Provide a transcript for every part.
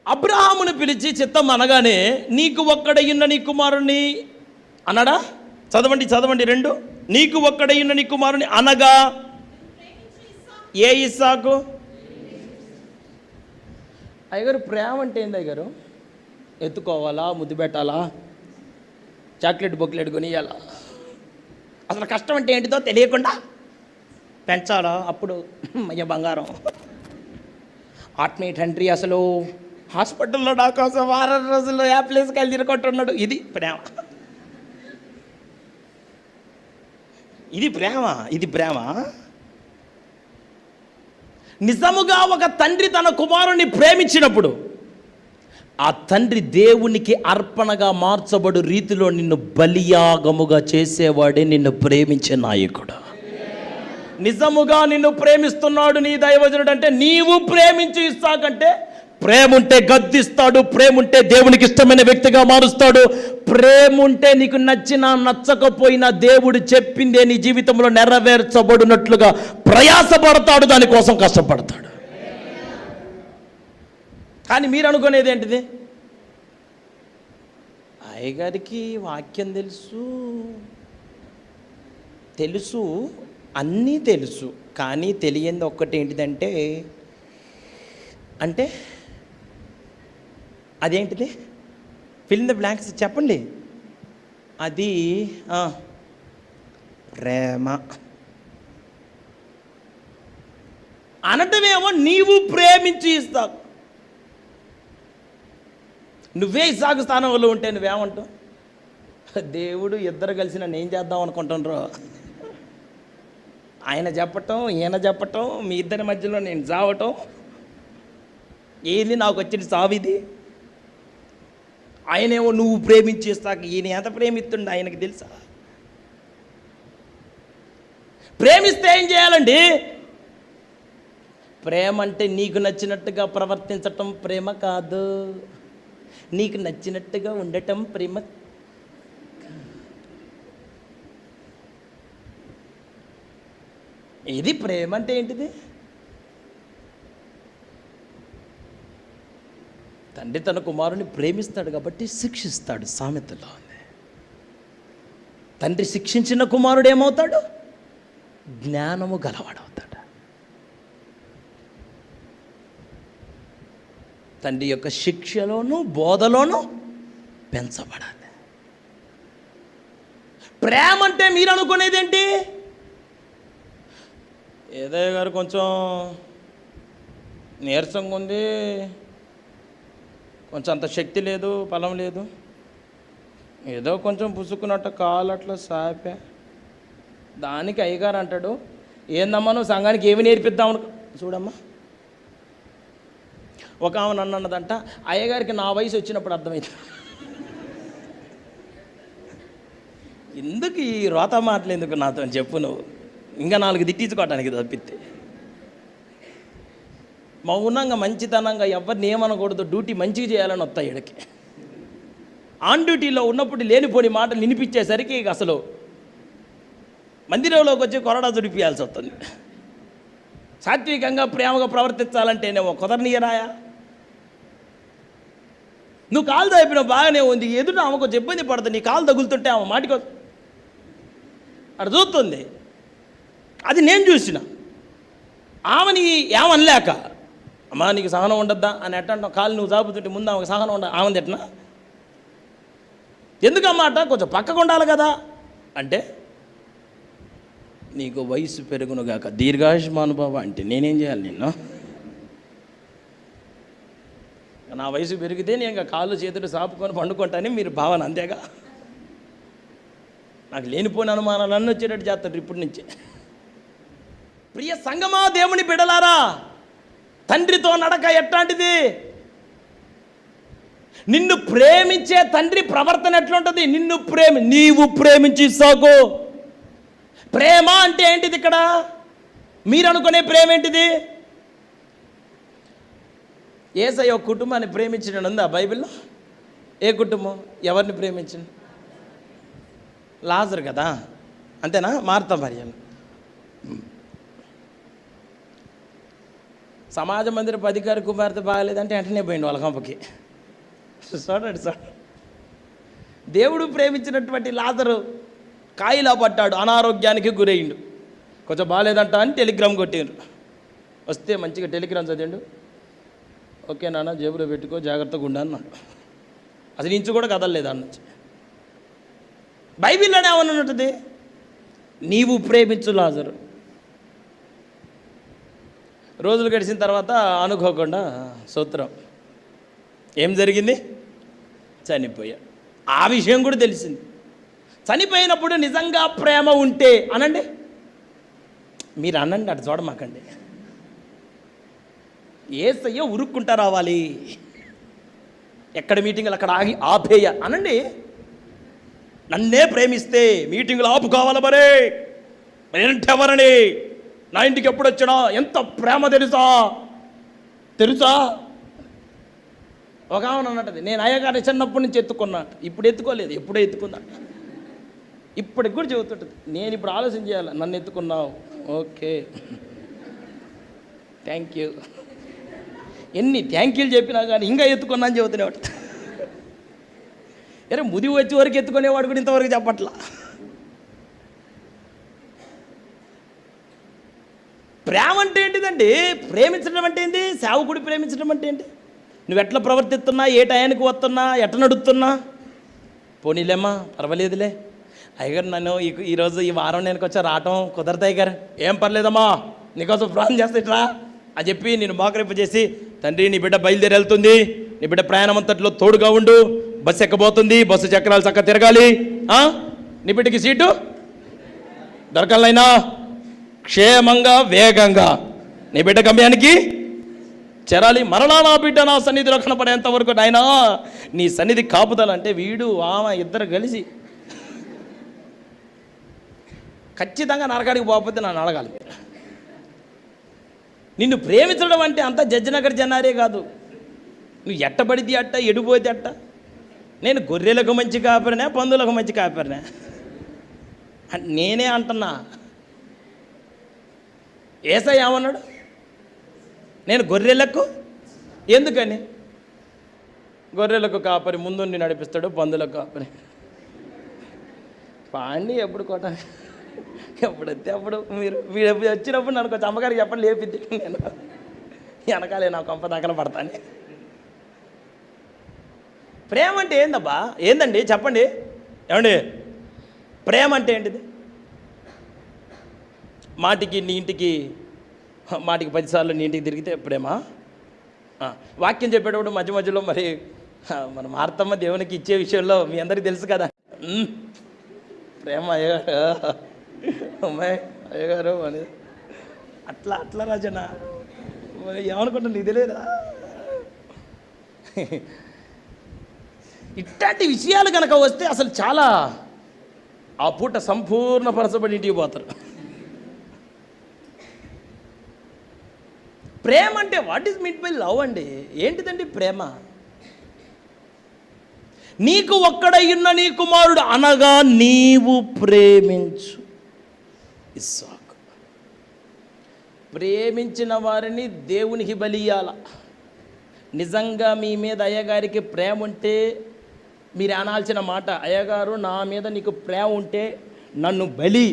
అబ్రహామును పిలిచి చిత్తం అనగానే నీకు ఒక్కడయ్యున్న నీ కుమారుని అన్నాడా? చదవండి 2. నీకు ఒక్కడయ్యున్న నీ కుమారుని అనగా ఏ ఇస్సాకు? అయ్యగారు ప్రేమ అంటే ఏంది అయ్యగారు? ఎత్తుకోవాలా, ముద్దు పెట్టాలా, చాక్లెట్ బొక్లెట్ కొనియాలా? అసలు కష్టం అంటే ఏంటిదో తెలియకుండా పెంచాలా? అప్పుడు అయ్య బంగారం. ఆత్మీయ తండ్రి అసలు హాస్పిటల్లో నా కోసం 6 రోజుల్లో యాప్లేస్కి వెళ్ళి తిరగొట్టున్నాడు. ఇది ప్రేమ. ఇది ప్రేమ. నిజముగా ఒక తండ్రి తన కుమారుని ప్రేమించినప్పుడు ఆ తండ్రి దేవునికి అర్పణగా మార్చబడు రీతిలో నిన్ను బలియాగముగా చేసేవాడే నిన్ను ప్రేమించే నాయకుడు. నిజముగా నిన్ను ప్రేమిస్తున్నాడు నీ దైవజనుడు అంటే నీవు ప్రేమించి ఇస్సాకంటే ప్రేముంటే గద్దిస్తాడు, ప్రేముంటే దేవునికి ఇష్టమైన వ్యక్తిగా మారుస్తాడు, ప్రేముంటే నీకు నచ్చినా నచ్చకపోయినా దేవుడు చెప్పిందే నీ జీవితంలో నెరవేర్చబడినట్లుగా ప్రయాసపడతాడు, దానికోసం కష్టపడతాడు. కానీ మీరు అనుకునేది ఏంటిది? అయ్యగారికి వాక్యం తెలుసు అన్నీ తెలుసు, కానీ తెలియంది ఒక్కటి ఏంటిదంటే అంటే అదేంటిది? ఫిల్ ఇన్ ద బ్లాంక్స్ చెప్పండి. అది ప్రేమ. అనటమేమో నీవు ప్రేమించి ఇస్తావు. నువ్వే ఇస్సాకు స్థానంలో ఉంటే నువ్వేమంటావు? దేవుడు ఇద్దరు కలిసి నన్ను ఏం చేద్దాం అనుకుంటున్నారో ఆయన చెప్పటం, ఈయన చెప్పటం, మీ ఇద్దరి మధ్యలో నేను చావటం, ఏది నాకు వచ్చిన సావిది. ఆయనేమో నువ్వు ప్రేమించి ఇస్తాక ఈయన ఎంత ప్రేమిస్తుండే ఆయనకి తెలుసా? ప్రేమిస్తే ఏం చేయాలండి? ప్రేమ అంటే నీకు నచ్చినట్టుగా ప్రవర్తించటం ప్రేమ కాదు, నీకు నచ్చినట్టుగా ఉండటం ప్రేమ. ఇది ప్రేమ అంటే ఏంటిది? తండ్రి తన కుమారుని ప్రేమిస్తాడు కాబట్టి శిక్షిస్తాడు. సామెతలో ఉంది. తండ్రి శిక్షించిన కుమారుడు ఏమవుతాడు? జ్ఞానము గలవాడవుతాడు. తండ్రి యొక్క శిక్షలోను బోధలోను పెంచబడాలి. ప్రేమ అంటే మీరు అనుకునేది ఏంటి? ఏదయ్య గారు కొంచెం నీరసంగా ఉంది, కొంచెం అంత శక్తి లేదు, బలం లేదు, ఏదో కొంచెం పుసుకున్నట్టు కాలు అట్లా సాపే, దానికి అయ్యగారు అంటాడు, ఏందమ్మా నువ్వు సంఘానికి ఏమి నేర్పిద్దామను? చూడమ్మా, ఒక ఆమె నన్ను అన్నదంట, అయ్యగారికి నా వయసు వచ్చినప్పుడు అర్థమైంది. ఎందుకు ఈ రోత మాటలు ఎందుకు నాతో చెప్పు, నువ్వు ఇంకా 4 తిట్టించుకోవటానికి తప్పితే. మౌనంగా మంచితనంగా ఎవరిని ఏమనకూడదు, డ్యూటీ మంచిగా చేయాలని వస్తాయి ఇక్కడికి. ఆన్ డ్యూటీలో ఉన్నప్పుడు లేనిపోని మాటలు వినిపించేసరికి అసలు మందిరంలోకి వచ్చి కొరడా దుడిపియాల్సి వస్తుంది. సాత్వికంగా ప్రేమగా ప్రవర్తించాలంటేనేమో కుదరనీయరాయా? నువ్వు కాలు తగిపిన బాగానే ఉంది, ఎదుట ఆమె కొంచెం ఇబ్బంది పడుతుంది, నీ కాలు తగులుతుంటే ఆమె మాటికో అక్కడ చూస్తుంది. అది నేను చూసిన. ఆమెని ఏమనలేక, అమ్మా నీకు సహనం ఉండద్దా అని ఎట్టంటావు, కాలు నువ్వు చాపుతుంటే ముందు ఆమెకు సహనం ఉండ, ఆమెది ఎట్టనా? ఎందుకమ్మాట కొంచెం పక్కకు ఉండాలి కదా అంటే, నీకు వయసు పెరుగునుగాక దీర్ఘాయుష్మానుభవ అంటే నేనేం చేయాలి? నిన్ను నా వయసు పెరిగితే నేను ఇంకా కాళ్ళు చేతులు సాపుకొని పండుకుంటానని మీరు భావన, అంతేగా? నాకు లేనిపోయిన అనుమానాలు అన్నీ వచ్చేటట్టు చేస్తాడు ఇప్పటి నుంచే. ప్రియ సంగమా, దేవుని బిడలారా, తండ్రితో నడక ఎట్లాంటిది? నిన్ను ప్రేమించే తండ్రి ప్రవర్తన ఎట్లుంటుంది? నీవు ప్రేమించి ఇస్సాకు. ప్రేమ అంటే ఏంటిది? ఇక్కడ మీరు అనుకునే ప్రేమ ఏంటిది? యేసయ్య ఒక కుటుంబాన్ని ప్రేమించిన ఉందా బైబిల్లో? ఏ కుటుంబం? ఎవరిని ప్రేమించిన? లాజరు కదా, అంతేనా? మార్తా మరియలు. సమాజ మందిరపు అధికారి కుమార్తె బాగలేదంటే వెంటనే పోయింది వాళ్ళ కంపకి. చూడండి సార్, దేవుడు ప్రేమించినటువంటి లాజరు కాయిలా పట్టాడు, అనారోగ్యానికి గురయ్యిండు. కొంచెం బాగాలేదంట అని టెలిగ్రామ్ కొట్టిండ్రు. వస్తే మంచిగా టెలిగ్రామ్ చదివిండు. ఓకే నాన్న, జేబులో పెట్టుకో, జాగ్రత్తగా ఉండు అన్నాడు. అసలు ఇంచు కూడా కదలలేదు అన్నచ్చు. బైబిల్లోనే ఏమన్నా ఉంటుంది, నీవు ప్రేమించు లాజరు. రోజులు గడిచిన తర్వాత అనుకోకుండా సూత్రం ఏం జరిగింది, చనిపోయాడు. ఆ విషయం కూడా తెలిసింది. చనిపోయినప్పుడు నిజంగా ప్రేమ ఉంటే అనండి, మీరు అనండి, అటు చూడమాకండి. యేసయ్య ఉరుక్కుంటా రావాలి, ఎక్కడ మీటింగులు అక్కడ ఆగి ఆపేయ అనండి. నన్నే ప్రేమిస్తే మీటింగులు ఆపు కావాలి మరే, ఏంటెవరని, నా ఇంటికి ఎప్పుడు వచ్చినా ఎంత ప్రేమ తెలుసా. ఒక ఆమె అన్నట్టు, నేను అయ్యగారి చిన్నప్పటి నుంచి ఎత్తుకున్నా, ఇప్పుడు ఎత్తుకోలేదు, ఎప్పుడో ఎత్తుకున్నా. ఇప్పటికి కూడా చెబుతుంటుంది, నేను ఇప్పుడు ఆలోచన చేయాలి, నన్ను ఎత్తుకున్నావు, ఓకే థ్యాంక్ యూ. ఎన్ని థ్యాంక్ యూలు చెప్పినా కానీ ఇంకా ఎత్తుకున్నా అని చెబుతున్నాడు. అరే ముది వచ్చే వరకు ఎత్తుకునేవాడు కూడా ఇంతవరకు చెప్పట్లా. ప్రేమ అంటే ఏంటిదండి? ప్రేమించడం అంటే ఏంటి? సేవకుడు ప్రేమించడం అంటే ఏంటి? నువ్వు ఎట్లా ప్రవర్తిస్తున్నా, ఏ టయానికి వస్తున్నా, ఎట్లా నడుస్తున్నా, పోనీలేమ్మా పర్వాలేదులే అయ్యగారు, నన్ను ఈరోజు ఈ వారం నేను కొంచెం రావటం కుదరదు అయ్యగారు, ఏం పర్లేదమ్మా నీకోసం ప్రాణం చేస్తాయిట్రా అని చెప్పి నేను మోకరింపు చేసి, తండ్రి నీ బిడ్డ బయలుదేరి వెళ్తుంది, నీ బిడ్డ ప్రయాణం అంతట్లో తోడుగా ఉండు, బస్సు ఎక్కబోతుంది, బస్సు చక్రాలు చక్కగా తిరగాలి, నీ బిడ్డకి సీటు దొరకాలైనా క్షేమంగా వేగంగా నీ బిడ్డ గమ్యానికి చేరాలి. మరలా నా బిడ్డ నా సన్నిధిలో కనపడేంత వరకు నాయనా నీ సన్నిధి కాపుదలంటే వీడు ఆమె ఇద్దరు కలిసి ఖచ్చితంగా నరకాడికి పోకపోతే నన్ను అడగాలి. నిన్ను ప్రేమించడం అంటే అంత జడ్జినగర్ జనారే కాదు, నువ్వు ఎట్టబడితే అట్ట, ఎడిపోతే అట్ట. నేను గొర్రెలకు మంచి కాపరినా, పందులకు మంచి కాపరినా నేనే అంటున్నా. యేసయ్య ఏమన్నాడు? నేను గొర్రెలకు, ఎందుకని? గొర్రెలకు కాపరి ముందుండి నడిపిస్తాడు, పందులకు కాపరి పాండి ఎప్పుడు కోట ఎప్పుడైతే అప్పుడు మీరు వచ్చినప్పుడు నన్ను కొంచెం అమ్మగారికి చెప్పండి, లేపిద్ది, నేను వెనకాలే నా కొంప దాకా పడతాను. ప్రేమ అంటే ఏందబ్బా? ఏందండి చెప్పండి, ఏమండి ప్రేమ అంటే ఏంటిది? మాటికి 10 సార్లు నీ ఇంటికి తిరిగితే ప్రేమ? వాక్యం చెప్పేటప్పుడు మధ్య మధ్యలో మరి మన మార్తమ్మ దేవునికి ఇచ్చే విషయంలో మీ అందరికీ తెలుసు కదా, ప్రేమ అయ్యగారు, అమ్మాయి అయ్యగారు అని అట్లా రాజన్న ఏమనుకుంటున్నా, ఇది లేదా? ఇట్లాంటి విషయాలు కనుక వస్తే అసలు చాలా ఆ పూట సంపూర్ణపరచబడి ఇంటికి పోతారు. ప్రేమ అంటే what is meet by love అండి? ఏంటిదండి ప్రేమ? నీకు ఒక్కడయ్యున్న నీ కుమారుడు అనగా నీవు ప్రేమించు ఇస్సాకు. ప్రేమించిన వారిని దేవునికి బలియాల. నిజంగా మీ మీద అయ్యగారికి ప్రేమ ఉంటే మీరు అనాల్సిన మాట, అయ్యగారు నా మీద నీకు ప్రేమ ఉంటే నన్ను బలి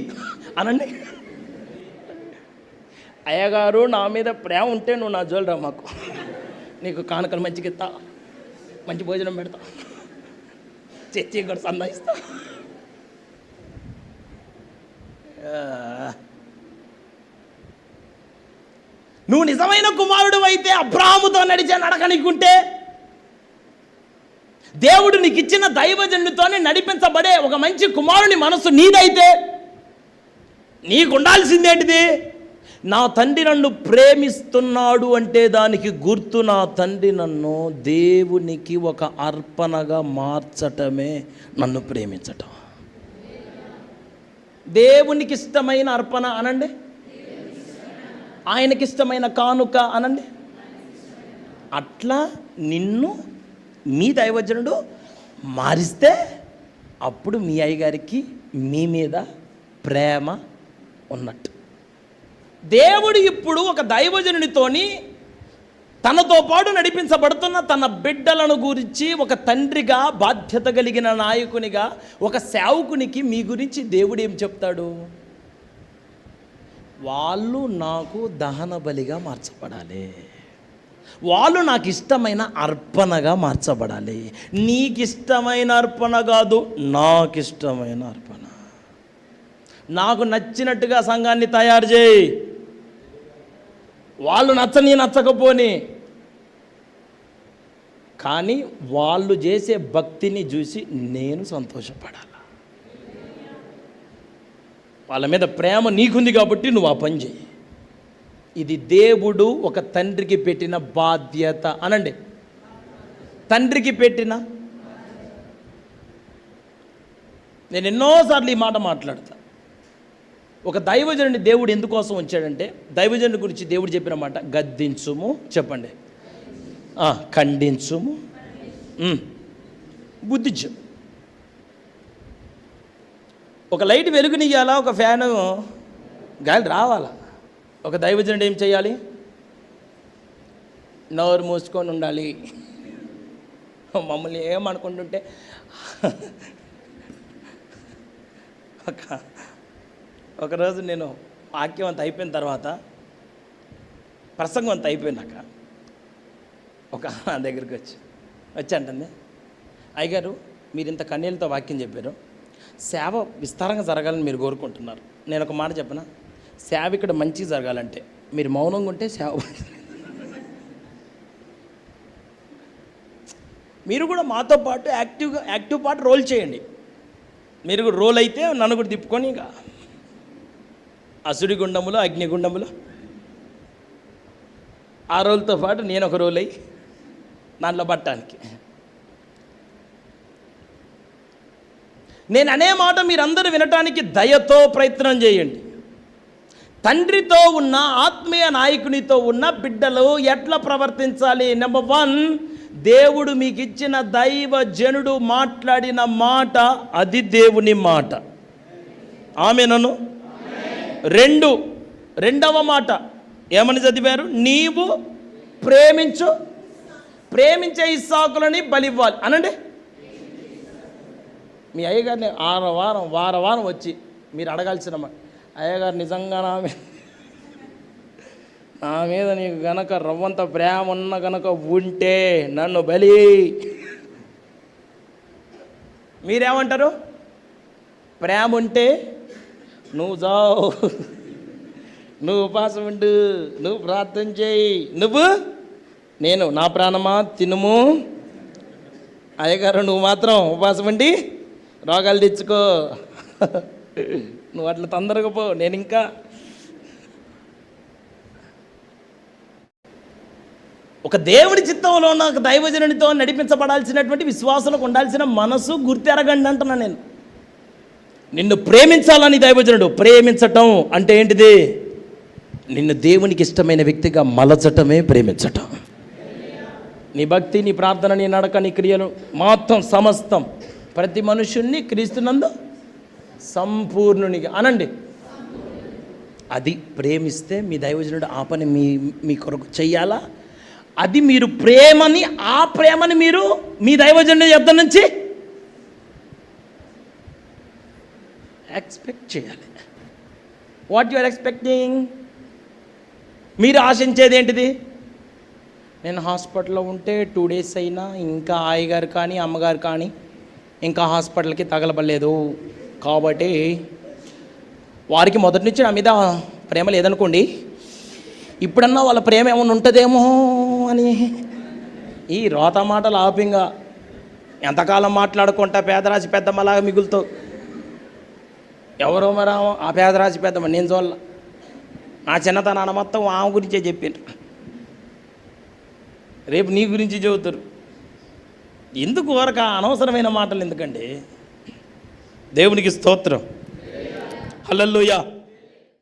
అనండి. అయ్యగారు నా మీద ప్రేమ ఉంటే నువ్వు నా జోలిరా, మాకు నీకు కానుకలు మంచిగా ఇస్తా, మంచి భోజనం పెడతా, చర్చి కూడా సందాయిస్తా. నువ్వు నిజమైన కుమారుడు అయితే అబ్రాహాముతో నడిచే నడక నీకుంటే, దేవుడు నీకు ఇచ్చిన దైవజనుడితోనే నడిపించబడే ఒక మంచి కుమారుని మనసు నీదైతే నీకు ఉండాల్సిందేంటిది? నా తండ్రి నన్ను ప్రేమిస్తున్నాడు అంటే దానికి గుర్తు నా తండ్రి నన్ను దేవునికి ఒక అర్పణగా మార్చటమే నన్ను ప్రేమించటం. దేవునికి ఇష్టమైన అర్పణ అనండి, ఆయనకి ఇష్టమైన కానుక అనండి. అట్లా నిన్ను మీ దైవజనుడు మారిస్తే అప్పుడు మీ అయ్యగారికి మీ మీద ప్రేమ ఉన్నట్టు. దేవుడు ఇప్పుడు ఒక దైవజనునితోని తనతో పాటు నడిపించబడుతున్న తన బిడ్డలను గురించి ఒక తండ్రిగా, బాధ్యత కలిగిన నాయకునిగా, ఒక సేవకునికి మీ గురించి దేవుడు ఏం చెప్తాడు? వాళ్ళు నాకు దహన బలిగా మార్చబడాలి, వాళ్ళు నాకు ఇష్టమైన అర్పణగా మార్చబడాలి. నీకు ఇష్టమైన అర్పణ కాదు, నాకు ఇష్టమైన అర్పణ. నాకు నచ్చినట్టుగా సంఘాన్ని తయారు చేయి, వాళ్ళు నచ్చకపోని, కానీ వాళ్ళు చేసే భక్తిని చూసి నేను సంతోషపడాలి. వాళ్ళ మీద ప్రేమ నీకుంది కాబట్టి నువ్వు ఆ పని చేయి. ఇది దేవుడు ఒక తండ్రికి పెట్టిన బాధ్యత. అనండి, తండ్రికి పెట్టిన. నేను ఎన్నోసార్లు ఈ మాట మాట్లాడతా. ఒక దైవజనుడిని దేవుడు ఎందుకోసం ఉంచాడంటే, దైవజనుడి గురించి దేవుడు చెప్పిన మాట, గద్దించుము, చెప్పండి, ఖండించుము, బుద్ధించు. ఒక లైట్ వెలుగునియ్యాలా, ఒక ఫ్యాను గాలి రావాలా. ఒక దైవజనుడు ఏం చేయాలి? నోరు మూసుకొని ఉండాలి. మమ్మల్ని ఏమనుకుంటుంటే ఒకరోజు నేను వాక్యం అంత అయిపోయిన తర్వాత, ప్రసంగం అంత అయిపోయినాక ఒక దగ్గరికి వచ్చి అంటుంది, అయ్యగారు మీరు ఇంత కన్నీళ్ళతో వాక్యం చెప్పారు, సేవ విస్తారంగా జరగాలని మీరు కోరుకుంటున్నారు. నేను ఒక మాట చెప్పనా, సేవ ఇక్కడ మంచిగా జరగాలంటే మీరు మౌనంగా ఉంటే సేవ. మీరు కూడా మాతో పాటు యాక్టివ్ పార్ట్ రోల్ చేయండి. మీరు కూడా రోల్ అయితే నన్ను కూడా తిప్పుకొని ఇక అసుడి గుండములో, అగ్నిగుండములో ఆ రోల్తో పాటు నేను ఒక రోల్ అయ్యి దాంట్లో పట్టడానికి. నేను అనే మాట మీరందరూ వినటానికి దయతో ప్రయత్నం చేయండి. తండ్రితో ఉన్న, ఆత్మీయ నాయకునితో ఉన్న బిడ్డలు ఎట్లా ప్రవర్తించాలి? నెంబర్ 1, దేవుడు మీకు ఇచ్చిన దైవజనుడు మాట్లాడిన మాట, అది దేవుని మాట. ఆమేనను. రెండవ మాట ఏమని చదివారు? నీవు ప్రేమించే ఇస్సాకులని బలివ్వాలి. అనండి. మీ అయ్యగారిని వారం వచ్చి మీరు అడగాల్సిన మాట, అయ్యగారు నిజంగా నా మీద నీకు గనక రవ్వంత ప్రేమ ఉన్న గనక ఉంటే నన్ను బలి. మీరేమంటారు? ప్రేమ ఉంటే నువ్వు జావు, నువ్వు ఉపవాసం ఉండు, నువ్వు ప్రార్థన చేయి, నేను నా ప్రాణమా తినుము. అయ్యగారు నువ్వు మాత్రం ఉపవాసం ఉండి రోగాలు తెచ్చుకో, నువ్వు అట్లా తొందరగా పో, నేను ఇంకా. ఒక దేవుడి చిత్తంలో ఉన్న ఒక దైవజనునితో నడిపించబడాల్సినటువంటి విశ్వాసులకు ఉండాల్సిన మనసు గుర్తెరగండి అంటున్నా నేను. నిన్ను ప్రేమించాలని దైవజనుడు. ప్రేమించటం అంటే ఏంటిది? నిన్ను దేవునికి ఇష్టమైన వ్యక్తిగా మలచటమే ప్రేమించటం. నీ భక్తి, నీ ప్రార్థన, నీ నడక, నీ క్రియలు మొత్తం సమస్తం ప్రతి మనుషుణ్ణి క్రీస్తునందు సంపూర్ణునిగా. అనండి. అది ప్రేమిస్తే మీ దైవజనుడు ఆ పని మీ కొరకు చెయ్యాలా? అది మీరు ఆ ప్రేమని మీరు మీ దైవజనుడి యొద్ద నుంచి ఎక్స్పెక్ట్ చేయాలి. What you are expecting? మీరు ఆశించేది ఏంటిది? నేను హాస్పిటల్లో ఉంటే 2 days అయినా ఇంకా అయ్యగారు కానీ అమ్మగారు కానీ ఇంకా హాస్పిటల్కి తగలబడలేదు కాబట్టి వారికి మొదటి నుంచి నా మీద ప్రేమ లేదనుకోండి, ఇప్పుడన్నా వాళ్ళ ప్రేమ ఏమైనా ఉంటుందేమో అని ఈ రోత మాటలు ఆపింగా ఎంతకాలం మాట్లాడుకుంటా పేదరాశి పెద్దమ్మలాగా మిగులుతావు. ఎవరో మరి ఆ పేదరాశి పెద్దమ్మ నేను చూడాల. నా చిన్నతనాన్న మొత్తం ఆమె గురించే చెప్పిండ్రు, రేపు నీ గురించి చెబుతారు. ఎందుకు వరకు అనవసరమైన మాటలు ఎందుకండి? దేవునికి స్తోత్రం. హల్లెలూయా.